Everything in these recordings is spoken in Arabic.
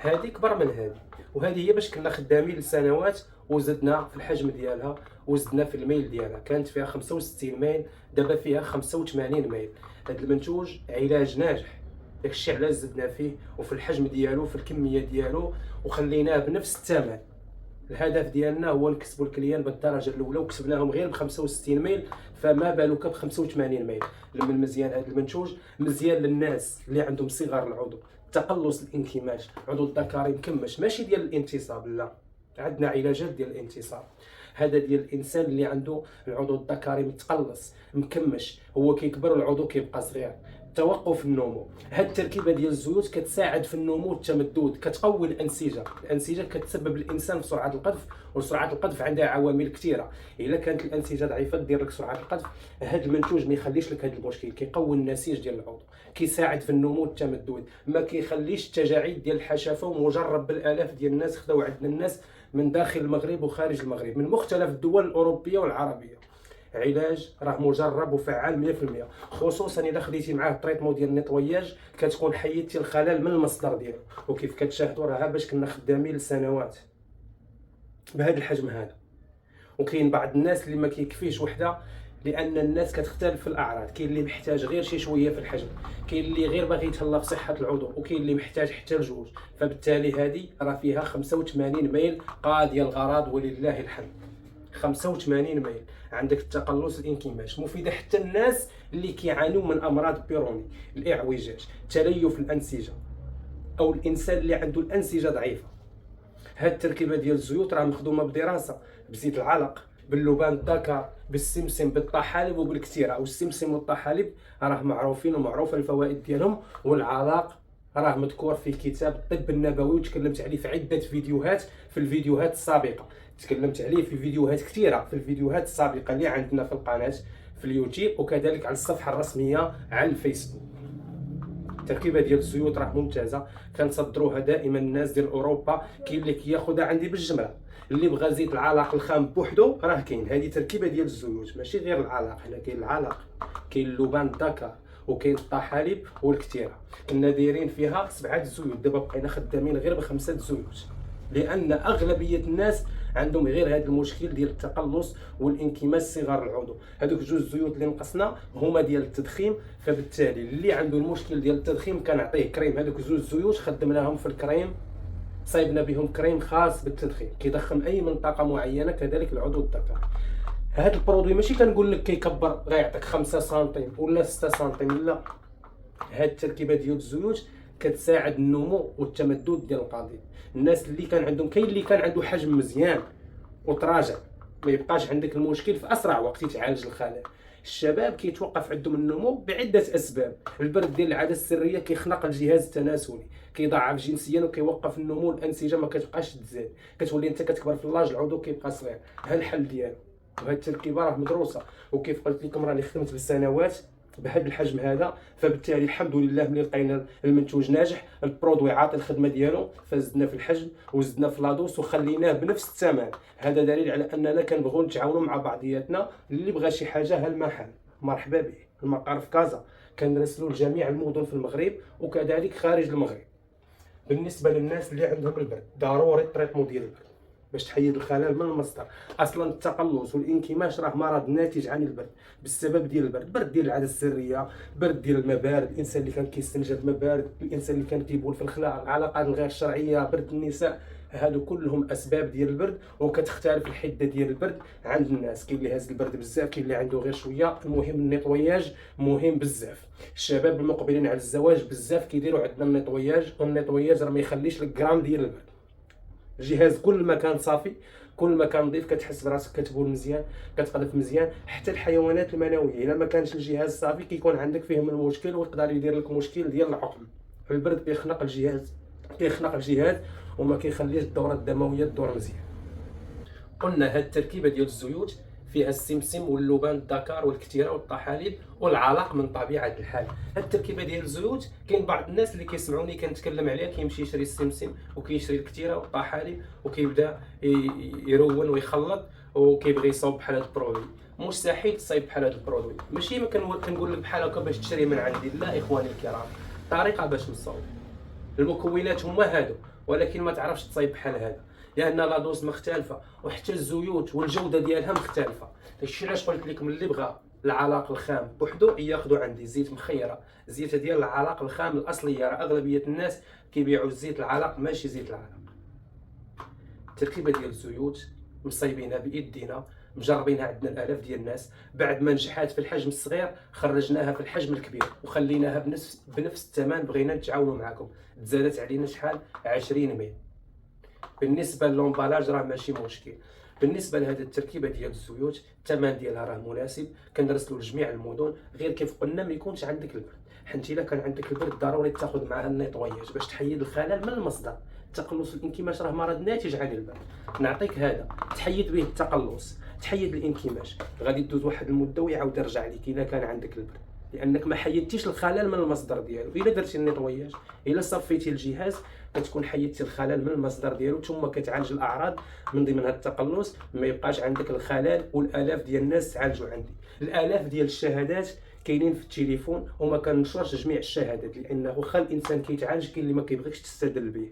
هذه كبر من هذه، وهذه هي باش كنا خدامين لسنوات وزدنا في الحجم ديالها وزدنا في الميل ديالها. كانت فيها 65 ميل، دابا فيها 85 ميل. هذا المنتوج علاج ناجح، داكشي علاش زدنا فيه وفي الحجم ديالو وفي الكميه ديالو وخليناه بنفس الثمن. الهدف ديالنا هو نكسبوا الكليان بالدرجه الاولى، وكسبناهم غير ب 65 ميل، فما بالك ب 85 ميل. من مزيان هذا المنتوج، مزيان للناس اللي عندهم صغار العضو، تقلص الانكماش، عضو الذكري مكمش، ماشي ديال الانتصاب، لا، عندنا علاجات ديال الانتصاب. هذا ديال الانسان اللي عنده العضو الذكري متقلص مكمش، هو كيكبر والعضو كيبقى صغير. توقف النمو. هاد التركيبه ديال الزيوت كتساعد في النمو والتمدد، كتقوي الانسجه كتسبب الانسان في سرعه القذف، وسرعه القذف عندها عوامل كثيره. الا كانت الانسجه ضعيفه دير لك سرعه القذف، هاد المنتوج ما يخليش لك هاد المشكل. كيقوي النسيج ديال العضو، كيساعد في النمو والتمدد، ما كيخليش التجاعيد ديال الحشفه، ومجرب بالالاف ديال الناس خداو عندنا الناس من داخل المغرب وخارج المغرب من مختلف الدول الاوروبيه والعربيه. علاج راه مجرب وفعال 100%، خصوصا الا خديتي معاه التريتمون ديال النيطوياج، كتكون حيدتي الخلل من المصدر ديالو. وكيف كتشاهدوا راه باش كنا خدامين لسنوات بهذا الحجم هذا. وكاين بعض الناس اللي ما كيكفيش وحده، لان الناس كتختلف في الاعراض. كاين اللي محتاج غير شي شويه في الحجم، كاين اللي غير باغي يتهلا في صحه العضو، وكاين اللي محتاج حتى لجوج. فبالتالي هذه راه فيها 85 ميل قاضيه الغرض ولله الحمد. 85 ميل، عندك التقلص الانكماش، مفيده حتى الناس اللي كيعانيو من امراض بيروني، الاعوجاج، تليف الانسجه، او الانسان اللي عنده الانسجه ضعيفه. هاد التركيبه ديال الزيوت راه مخدومه بدراسه، بزيت العلق، باللبان الذكر، بالسمسم، بالطحالب وبالكتيره. والسمسم والطحالب راه معروفين ومعروفه الفوائد ديالهم، والعلاق راه مذكور في كتاب الطب النبوي وتكلمت عليه في عده فيديوهات، في الفيديوهات السابقه. تكلمت عليه في فيديوهات كثيره، في الفيديوهات السابقه اللي عندنا في القناه في اليوتيوب، وكذلك على الصفحه الرسميه على الفيسبوك. التركيبه ديال الزيوت راه ممتازه، كنصدروها دائما الناس ديال اوروبا. كاين اللي كياخذها عندي بالجمله، اللي بغى زيت العلق الخام بوحدو راه كاين. هذه تركيبه ديال الزيوت، ماشي غير العلق، هنا كاين العلق، كاين اللبان الذكر، وكاين الطحالب والكتيره. كنا دايرين فيها 7 زيوت، دابا بقينا خدامين غير ب5 زيوت، لان اغلبيه الناس عندهم غير هذا المشكل ديال التقلص والانكماش صغار العضو. هذوك جوج زيوت اللي نقصنا هما ديال التضخيم، فبالتالي اللي عنده المشكل ديال التضخيم كنعطيه كريم. هذوك جوج زيوت خدمناهم في الكريم، صايبنا بهم كريم خاص بالتضخيم كيضخم اي منطقه معينه، كذلك العضو الذكري. هذا البرودوي ماشي كنقول لك كيكبر غيعطيك 5 سنتيم ولا 6 سنتيم، لا. هاد التركيبه ديال الزيوت كتساعد النمو والتمدد ديال القضيب. الناس اللي كان عندهم، كاين اللي كان عنده حجم مزيان وتراجع، ما يبقاش عندك المشكل في اسرع وقت يتعالج الخلل. الشباب كيتوقف عندهم النمو بعده اسباب. البرد ديال العاده السريه كيخنق الجهاز التناسلي، كيضعف جنسيا وكيوقف النمو، الانسجه ما كتبقاش تزاد، كتولي انت كتكبر في اللاج، العضو كيبقى صغير. ها الحل ديالو. وهاد التركيبه راه مدروسه، وكيف قلت لكم راني خدمت بالسنوات بهذا الحجم هذا. فبالتالي الحمد لله ملي لقينا المنتوج ناجح، البرودوي عاطي الخدمه ديالو، فزدنا في الحجم وزدنا في لادوس وخليناه بنفس الثمن. هذا دليل على اننا كنبغيو نتعاونوا مع بعضياتنا. اللي بغى شي حاجه ها المحل مرحبا به، المقر في كازا، كنرسلوا لجميع المدن في المغرب وكذلك خارج المغرب. بالنسبه للناس اللي عندهم البرد، ضروري التريتمون ديال البرد باش تحيد الخلل من المصدر. اصلا التقلص والانكماش راه مرض ناتج عن البرد، بالسبب ديال البرد، برد ديال العاده السريه، برد ديال المبارد، الانسان اللي كان كيستنجد مبارد، الانسان اللي كان كيبول في الخلاء، العلاقات الغير الشرعيه، برد النساء. هادو كلهم اسباب ديال البرد، وكتختلف الحده ديال البرد عند الناس. كاين اللي هاز البرد بزاف، كاين اللي عنده غير شويه. المهم النيطوياج مهم بزاف. الشباب المقبلين على الزواج بزاف كيديروا عندنا النيطوياج، والنيطوياج راه ما يخليش لك غرام ديال البرد. الجهاز كل ما كان صافي، كل ما كان نظيف، كتحس براسك كتبول مزيان، كتقذف مزيان. حتى الحيوانات المنويه الا ما كانش الجهاز صافي كيكون عندك فيهم المشكل، ويقدر يدير لك مشكل ديال العقم. البرد كيخنق الجهاز، وما كيخليش الدوره الدمويه تدور مزيان. قلنا هاد التركيبه ديال الزيوت فيها السمسم واللبان الذكر والكتيره والطحالب والعلق من طبيعه الحال. هاد التركيبه ديال الزيوت كاين بعض الناس اللي كيسمعوني كنتكلم عليها كيمشي يشري السمسم وكيشري الكتيره والطحالب وكيبدا يرون ويخلط وكيبغي يصاوب بحال هاد البرودوي. مستحيل تصايب بحال هاد البرودوي، ماشي ما كنقول لك بحال هكا باش تشري من عندي، لا اخواني الكرام، طريقه باش نصاوب. المكونات هما هادو، ولكن ما تعرفش تصايب بحال هذا، لان لا دوز مختلفه وحتى الزيوت والجوده ديالها مختلفه. داكشي علاش قلت لكم اللي بغى العلاق الخام بوحدو ياخذوا عندي زيت مخيره، زيت ديال العلاق الخام الاصليه. راه اغلبيه الناس كيبيعوا زيت العلاق ماشي زيت العلاق. التركيبه ديال الزيوت مصايبينها بايدينا، مجربينها عندنا الالاف ديال الناس. بعد ما نجحات في الحجم الصغير خرجناها في الحجم الكبير وخليناها بنفس الثمن. بغينا نتعاونوا معكم، تزادت علينا شحال 20 ميل. بالنسبه للومبالاج راه ماشي مشكل. بالنسبه لهذه التركيبه ديال الزيوت الثمن ديالها راه مناسب، كنرسلوا لجميع المدن. غير كيف قلنا ما يكونش عندك البرد، حيت الا كان عندك البرد ضروري تاخذ معها النيطوياج باش تحيد الخلل من المصدر. تقلص الانكماش راه مرض ناتج عن البرد. نعطيك هذا تحيد به التقلص، تحيد الانكماش. غادي تدوز واحد المده ويعاود يرجع لك الا كان عندك البرد، لانك ما حيدتيش الخلل من المصدر ديالو. الا درتي النيطوياج، الا صفيتي الجهاز، كتكون حيدتي الخلل من المصدر ديالو، ثم كتعالج الاعراض من ضمنها التقلص. ما يبقاش عندك الخلل. والالاف ديال الناس تعالجوا عندي، الالاف ديال الشهادات كاينين في التليفون، وما كنشرش جميع الشهادات لانه واخا الانسان كيتعالج كاين اللي ما كيبغيكش تستدل به.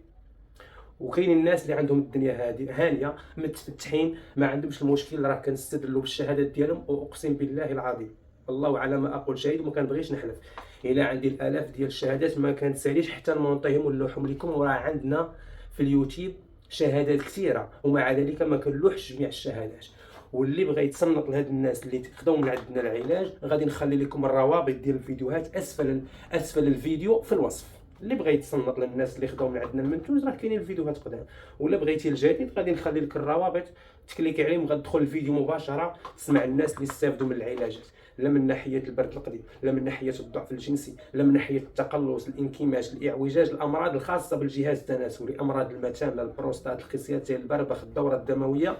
وكاين الناس اللي عندهم الدنيا هانيه متفتحين ما عندهمش المشكل، راه كنستدلوا بالشهادات ديالهم. واقسم بالله العظيم، الله على ما اقول شهيد وما كنبغيش نحلف، الا عندي الالاف ديال الشهادات ما كنتساليش حتى نمونطيهم ونلوحهم لكم. وراه عندنا في اليوتيوب شهادات كثيره، ومع ذلك ما كنلوحش جميع الشهادات. واللي بغى يتصنت لهاد الناس اللي خداو من عندنا العلاج، غادي نخلي لكم الروابط ديال الفيديوهات اسفل الفيديو في الوصف. اللي بغى يتصنت للناس اللي خداو من عندنا المنتوج راه كاينين الفيديوهات قدام. ولا بغيتي الجديد غادي نخلي لك الروابط، تكليكي عليهم غتدخل الفيديو مباشره تسمع الناس اللي استافدوا من العلاجات، لا من ناحيه البرد القديم، لا من ناحيه الضعف الجنسي، لا من ناحيه التقلص، الانكماش، الاعوجاج، الامراض الخاصه بالجهاز التناسلي، امراض المثانه، البروستات، الخصيتين، البربخ، الدوره الدمويه،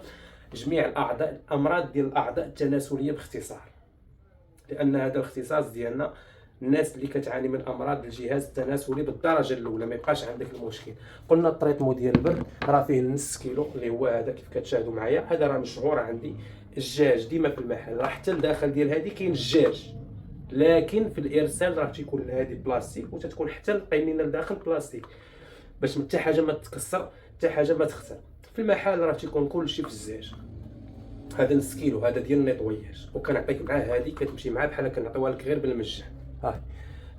جميع الاعضاء، الامراض ديال الاعضاء التناسليه باختصار. لان هذا الاختصاص ديالنا الناس اللي كتعاني من امراض الجهاز التناسلي بالدرجه الاولى ما يبقاش عندك المشكل. قلنا الطريطمو ديال البرد راه فيه نص كيلو اللي هو هذا كيف كتشاهدوا معايا. هذا راه مشهور عندي. الدجاج ديما في المحل راه حتى الداخل ديال هذه كاين الدجاج، لكن في الارسال راه تيكون هذه بلاستيك، وتتكون حتى القنينه لداخل بلاستيك باش حتى حاجه ما تتكسر حتى حاجه ما تخسر. في المحل راه تيكون كلشي في الزاج. هذا نص كيلو هذا ديال النيطوياج، وكنعطيك معاه هذه كتمشي معاه بحال كنعطيوها لك غير بالمجان.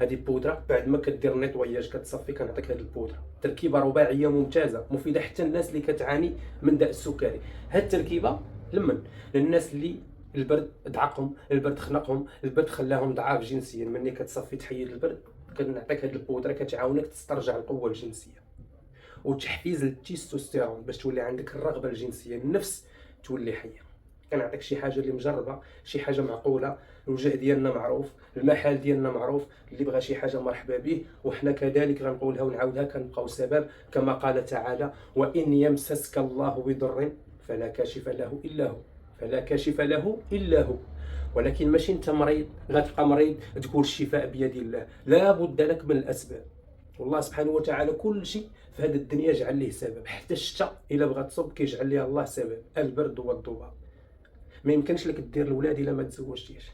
هذه بودره بعد ما كدير النيطوياج كتصفي كنعطيك هذه البودره. تركيبه رباعيه ممتازه مفيده حتى الناس اللي كتعاني من داء السكري. هذه التركيبه للناس اللي البرد دعقهم، البرد خنقهم، البرد خلاهم ضعاف جنسيا. ملي كتصفي تحيد البرد كنعطيك هذه البودره كتعاونك تسترجع القوه الجنسيه وتحفيز التستوستيرون باش تولي عندك الرغبه الجنسيه، النفس تولي حيه. كنعطيك شي حاجه اللي مجربه، شي حاجه معقوله. الوجه ديالنا معروف، المحل ديالنا معروف، اللي بغى شي حاجه مرحبا به. وحنا كذلك غنقولها ونعاودها، كنبقاو سبب كما قال تعالى: وان يمسسك الله بضر فلا كاشف له الا هو، فلا كاشف له الا هو. ولكن ماشي انت مريض غتبقى مريض تقول الشفاء بيد الله، لا بد لك من الاسباب. والله سبحانه وتعالى كل شيء في هذه الدنيا جعل ليه سبب. حتى الشتاء الا بغات تصب كيجعل ليها الله سبب، البرد والضباب. ما يمكنش لك دير الاولاد الا ما تزوجتيش،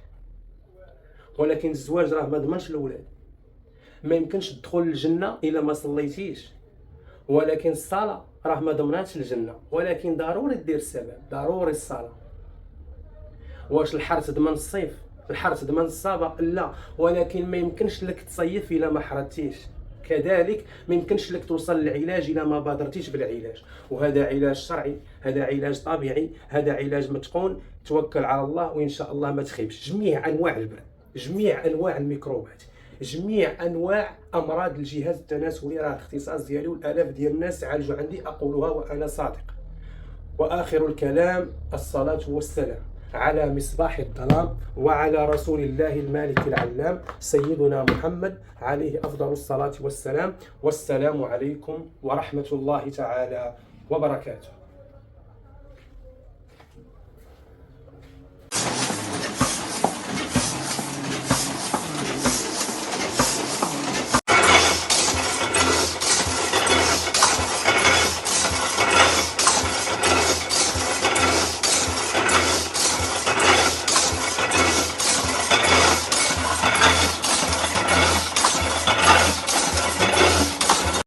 ولكن الزواج راه ما ضمنش الاولاد. ما يمكنش تدخل الجنه الا ما صليتيش، ولكن الصلاه راه ما ضمناتش الجنه. ولكن ضروري دير السبب، ضروري الصلاه. واش الحر تضمن الصيف؟ الحر تضمن الصبا؟ لا. ولكن ما يمكنش لك تصيف الا ما حرتيش. كذلك ما يمكنش لك توصل للعلاج الا ما بادرتيش بالعلاج. وهذا علاج شرعي، هذا علاج طبيعي، هذا علاج متقون. توكل على الله وان شاء الله ما تخيبش. جميع انواع البرد، جميع انواع الميكروبات، جميع انواع امراض الجهاز التناسلي راه الاختصاص ديالي، والالاف ديال الناس عالجوا عندي. اقولها وانا صادق. واخر الكلام الصلاه والسلام على مصباح الظلام وعلى رسول الله المالك العلام سيدنا محمد عليه أفضل الصلاة والسلام. والسلام عليكم ورحمة الله تعالى وبركاته.